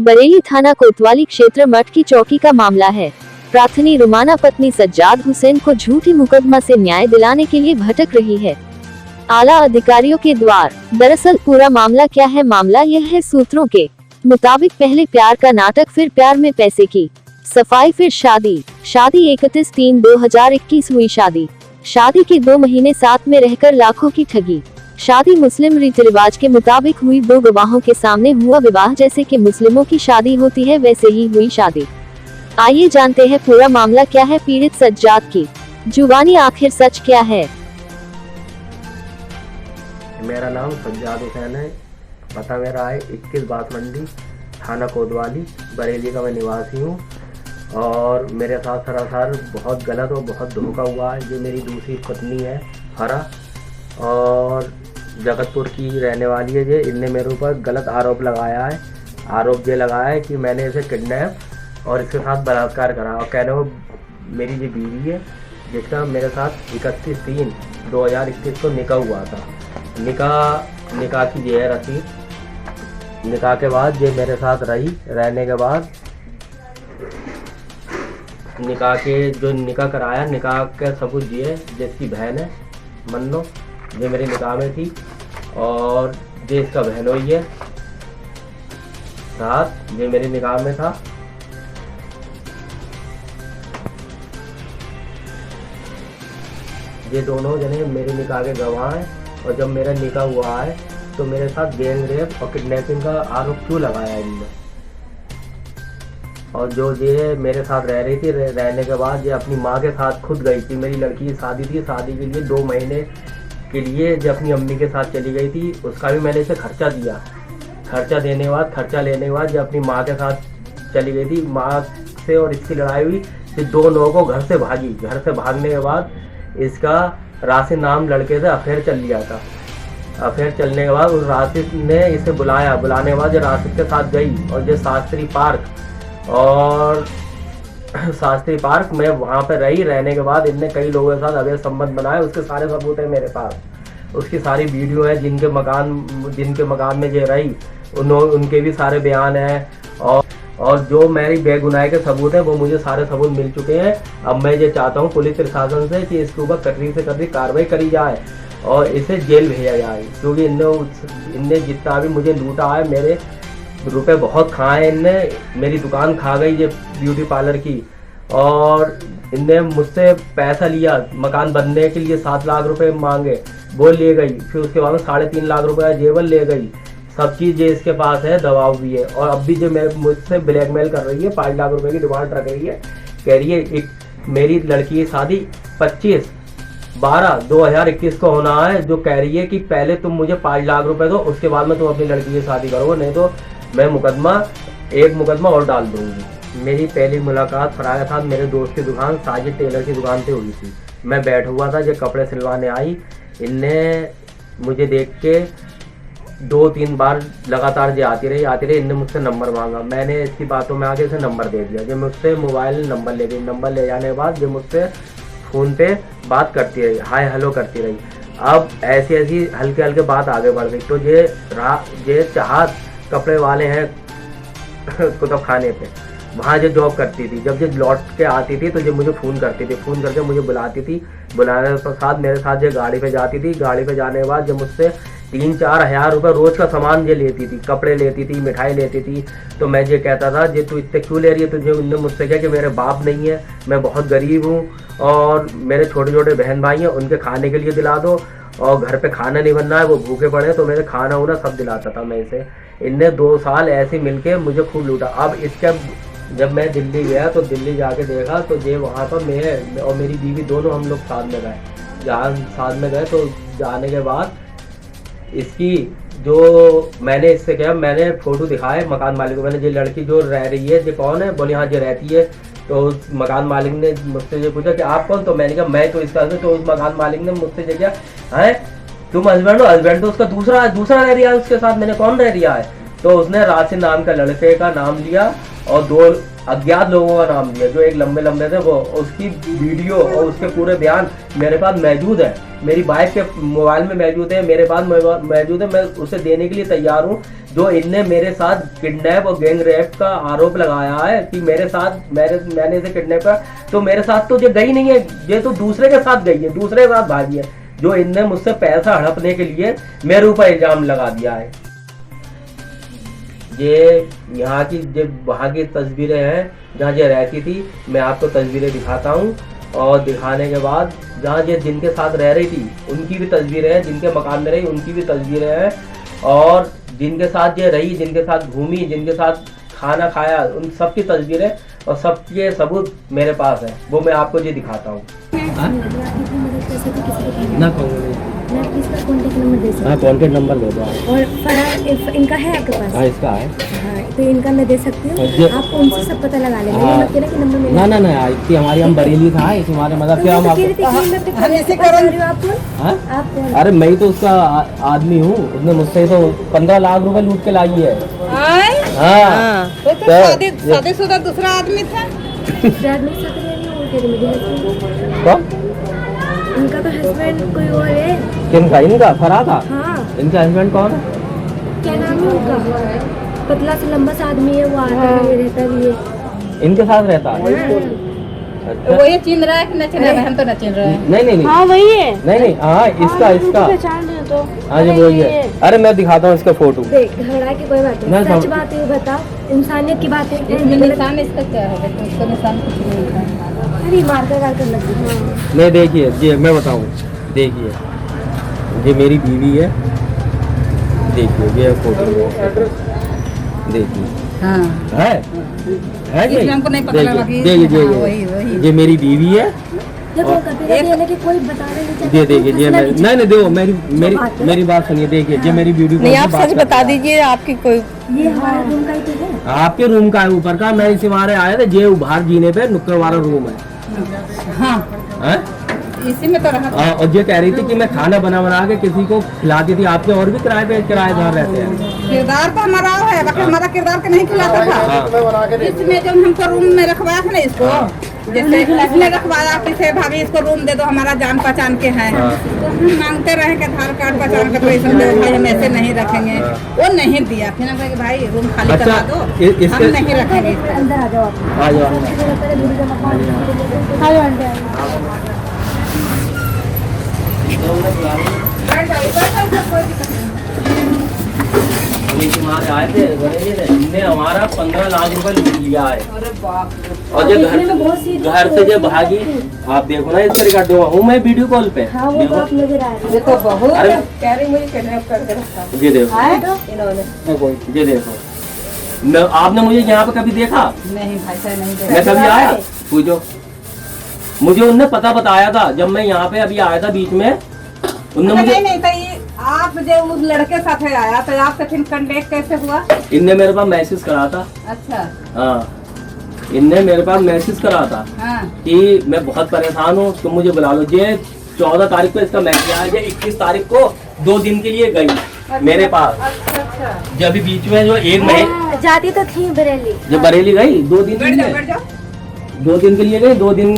बरेली थाना कोतवाली क्षेत्र मठ की चौकी का मामला है। प्रार्थनी रुमाना पत्नी सज्जाद हुसैन को झूठी मुकदमा से न्याय दिलाने के लिए भटक रही है आला अधिकारियों के द्वार। दरअसल पूरा मामला क्या है? मामला यह है, सूत्रों के मुताबिक पहले प्यार का नाटक, फिर प्यार में पैसे की सफाई, फिर शादी। 31/3/2021 हुई शादी के 2 महीने साथ में रहकर लाखों की ठगी। शादी मुस्लिम रीति रिवाज के मुताबिक हुई, 2 गवाहों के सामने हुआ विवाह। जैसे कि मुस्लिमों की शादी होती है वैसे ही हुई शादी। आइए जानते हैं पूरा मामला क्या है। पीड़ित सज्जाद की जुबानी आखिर सच क्या है? मेरा नाम सज्जाद हुसैन है। पता मेरा है 21 बास मंडी, थाना कोतवाली, बरेली का मैं निवासी हूँ। और मेरे साथ सरासर बहुत गलत और बहुत धोखा हुआ है। ये मेरी दूसरी पत्नी है फरा, और जगतपुर की रहने वाली है। ये इनने मेरे ऊपर गलत आरोप लगाया है। आरोप ये लगाया है कि मैंने इसे किडनैप और इसके साथ बलात्कार करा, और कह रहे हो मेरी ये बीवी है जिसका मेरे साथ 31/3/2021 को निकाह हुआ था। निकाह की ये है रसीद। निकाह के बाद ये मेरे साथ रहने के बाद निकाह के जो निकाह कराया, निकाह के सबूत ये जिसकी बहन है मन्नो, ये मेरे निकाह में थी, और ये इसका बहनोई है साथ, ये मेरे निकाह में था। ये दोनों जने मेरे निकाह के गवाह हैं। और जब मेरा निकाह हुआ है तो मेरे साथ गैंग रेप और किडनैपिंग का आरोप क्यों लगाया इनने? और जो ये मेरे साथ रह रही थी, रहने के बाद ये अपनी माँ के साथ खुद गई थी। मेरी लड़की की शादी थी, शादी के लिए 2 महीने के लिए जो अपनी अम्मी के साथ चली गई थी, उसका भी मैंने इसे खर्चा दिया। खर्चा लेने के बाद जो अपनी माँ के साथ चली गई थी, माँ से और इसकी लड़ाई हुई, फिर 2 लोगों को घर से भागी। घर से भागने के बाद इसका राशिद नाम लड़के से अफेयर चल लिया था। अफेयर चलने के बाद उस राशिद ने इसे बुलाने के बाद जो राशिद के साथ गई और जो शास्त्री पार्क में वहाँ पे रहने के बाद इनने कई लोगों के साथ अवैध संबंध बनाए। उसके सारे सबूत है मेरे पास, उसकी सारी वीडियो है। जिनके मकान में ये रही उनके भी सारे बयान हैं। और जो मेरी बेगुनाही के सबूत हैं वो मुझे सारे सबूत मिल चुके हैं। अब मैं ये चाहता हूँ पुलिस प्रशासन से कि इसके ऊपर कतरी से कतरी कार्रवाई करी जाए और इसे जेल भेजा जाए, क्योंकि इनने जितना भी मुझे लूटा है, मेरे रुपए बहुत खाए इनने। मेरी दुकान खा गई ये ब्यूटी पार्लर की, और इनने मुझसे पैसा लिया मकान बनने के लिए। 7 लाख रुपए मांगे, वो ले गई। फिर उसके बाद में 3.5 लाख रुपए जेवर ले गई। सब चीज़ ये इसके पास है, दबाव भी है। और अब भी जो मुझसे ब्लैकमेल कर रही है, 5 लाख रुपए की डिमांड रख रही है। कह रही है मेरी लड़की की शादी 25/12/2021 को होना है, जो कह रही है कि पहले तुम मुझे 5 लाख रुपए दो, उसके बाद में तुम अपनी लड़की की शादी करोगे, नहीं तो मैं एक मुकदमा और डाल दूंगी। मेरी पहली मुलाकात फराह के साथ मेरे दोस्त की दुकान साजिद टेलर की दुकान पे हुई थी। मैं बैठ हुआ था, जो कपड़े सिलवाने आई। इनने मुझे देख के 2-3 बार लगातार जो आती रही। इनने मुझसे नंबर मांगा। मैंने इसकी बातों में आके इसे नंबर दे दिया। जो मुझसे मोबाइल नंबर ले गई। नंबर ले जाने के बाद जो मुझसे फ़ोन पे बात करती रही, हाय हेलो करती रही। अब ऐसी हल्के बात आगे बढ़ गई। तो ये चाहत कपड़े वाले हैं कुतुब खाने पे, वहाँ जो जॉब करती थी। जब ये लौट के आती थी तो ये मुझे फ़ोन करती थी, फ़ोन करके मुझे बुलाती थी। बुलाने के साथ मेरे साथ ये गाड़ी पे जाती थी। गाड़ी पे जाने के बाद जब मुझसे 3-4 हज़ार रुपये रोज़ का सामान ये लेती थी, कपड़े लेती थी, मिठाई लेती थी। तो मैं ये कहता था, ये तू इतने क्यों ले रही है? तुझे उनने मुझसे कहा कि मेरे बाप नहीं है, मैं बहुत गरीब हूँ, और मेरे छोटे छोटे बहन भाई हैं, उनके खाने के लिए दिला दो, और घर पे खाना नहीं बनना है, वो भूखे पड़े, तो मेरे खाना वाना सब दिलाता था मैं इसे। इनने 2 साल ऐसे मिलके मुझे खूब लूटा। अब इसका जब मैं दिल्ली गया तो दिल्ली जाके देखा तो ये वहाँ पर मैं और मेरी बीवी दोनों हम लोग साथ में गए। जहाँ साथ में गए तो जाने के बाद इसकी जो मैंने इससे क्या, मैंने फ़ोटो दिखाए मकान मालिक को। मैंने ये लड़की जो रह रही है ये कौन है? बोले हाँ ये रहती है। तो उस मकान मालिक ने मुझसे ये पूछा कि आप कौन? तो मैंने कहा मैं तो इसका हस्बैंड। तो उस मकान मालिक ने मुझसे ये किया, है तुम हस्बैंड हो? हस्बैंड तो उसका दूसरा रह रहा है उसके साथ। मैंने कौन रह रहा है? तो उसने राशिद नाम का लड़के का नाम लिया और अज्ञात लोगों का नाम दिया, जो एक लंबे लंबे थे वो, उसकी वीडियो और उसके पूरे बयान मेरे पास मौजूद है, मेरी वाइफ के मोबाइल में मौजूद है, मेरे पास मौजूद है, मैं उसे देने के लिए तैयार हूँ। जो इनने मेरे साथ किडनैप और गैंग रेप का आरोप लगाया है कि मेरे साथ मैंने इसे किडनैप किया, तो मेरे साथ तो ये गई नहीं है, ये तो दूसरे के साथ गई है, दूसरे के साथ भागी है। जो इनने मुझसे पैसा हड़पने के लिए मेरे ऊपर इल्जाम लगा दिया है। ये यहाँ की जो वहाँ की तस्वीरें हैं जहाँ ये रहती थी, मैं आपको तस्वीरें दिखाता हूँ। और दिखाने के बाद जहाँ ये जिनके साथ रह रही थी उनकी भी तस्वीरें हैं, जिनके मकान में रही उनकी भी तस्वीरें हैं, और जिनके साथ ये रही, जिनके साथ घूमी, जिनके साथ खाना खाया, उन सब की तस्वीरें और सब के सबूत मेरे पास है, वो मैं आपको ये दिखाता हूँ। ना मैं इसका कॉन्टेक्ट नंबर दे सकती हाँ, कॉन्टेक्ट नंबर दे दो आप। और फरार इनका है आपके पास? हाँ, इसका है। हाँ, तो इनका मैं दे सकती हूँ, आप उनसे सब पता लगा लेंगे। हाँ। ये मत कि नंबर मेरा। ना इतनी हमारी हम बरेली था, तुम्हारे मतलब क्या हम आप आपको। अरे मैं तो उसका आदमी हूँ, उसने मुझसे तो 15 लाख रुपए लूट के लाई है। हाँ, तो शादीशुदा दूसरा आदमी था। इनका तो हस्बैंड कोई और है। किनका? इनका फरार था। हाँ। इनका हस्बैंड कौन है? क्या नाम है उनका? पतला से लंबा सा आदमी है, वो आता है रहता भी है। इनके साथ रहता है। अच्छा। वो ये चिन रहा है कि न चिन रहा है? हम तो न चिन रहे हैं। नहीं हाँ वही है। नहीं हाँ, इसका पहचान रहे हो तो? हाँ जी वही है। अरे मैं दिखाता हूँ इसका फोटो। देख, घबरा के कोई बात नहीं, सच बात है, बताओ, इंसानियत की बात है। इसमें निशान इसका क्या है? देखो इसका निशान कुछ नहीं था। अरे मार कर लगी। नहीं देखिए, ये मैं बताऊँ, देखिए ये मेरी बीवी है, देखिए ये फोटो, देखिए हाँ है इसमें हमको नहीं पता लगा कि देखिए हाँ, वही। ये मेरी बीवी है। देखो कभी कि कोई बताने नहीं चाहता। ये देखिए, ये नहीं देखो, मेरी बात सुनिए, देखिए ये मेरी वीडियो नहीं, आप सच बता दीजिए, आपकी कोई ये हमारे रूम का ही तो है। आपके रूम का है ऊपर का, मैं इसी मारे आया था, ये बाहर जीने पे नुक्कड़ वाला रूम है। हाँ हैं? इसी में तो रहा। और ये कह रही थी कि मैं खाना बना के किसी को खिलाती थी। आपके और भी किराएदार रहते हैं। किरदार तो हमारा है, बाकी हमारा किरदार के नहीं खिलाता था। इसमें जब हमको रूम में रखवाया था ना, इसको जैसे इसने रखवाया किसे, भाभी इसको रूम दे दो, हमारा जान पहचान के है, तो हम मांगते रहे कि आधार कार्ड पहचान कर पैसा दो भाई, हम ऐसे नहीं रखेंगे। वो नहीं दिया, फिर हम कहे कि भाई रूम खाली अच्छा, करा दो, हम नहीं रखेंगे। अंदर आ जाओ आप। आ जाओ। आए थे इनने हमारा 15 लाख रुपए लूट लिया है। और जो घर से जो भागी, आप देखो ना इसके रिकॉर्ड हूँ मैं वीडियो कॉल पे। हाँ, वो बात नजर आ रही है। देखो बहुत अरे कह रही मुझे किडनैप करके रखा। ये देखो, इन्होंने ये देखो, आपने मुझे यहाँ पे कभी देखा? नहीं भाई साहब नहीं देखा। मैं कभी आया? पूछो, मुझे उनने पता बताया था जब मैं यहाँ पे अभी आया था बीच में, उनने मुझे नहीं था। ये आप जो उस लड़के साथ आया तो आपसे फिर कांटेक्ट कैसे हुआ? इनने मेरे पास मैसेज करा था। अच्छा हाँ, इनने मेरे पास मैसेज करा था हाँ। कि मैं बहुत परेशान हूँ, तुम मुझे बुला लो। ये 14 तारीख को इसका मैसेज आया, ये 21 तारीख को 2 दिन के लिए गई मेरे पास। अच्छा जब अभी बीच में जो एक महीने जाती तो थी बरेली, जब बरेली गई 2 दिन के लिए, 2 दिन के लिए गई, 2 दिन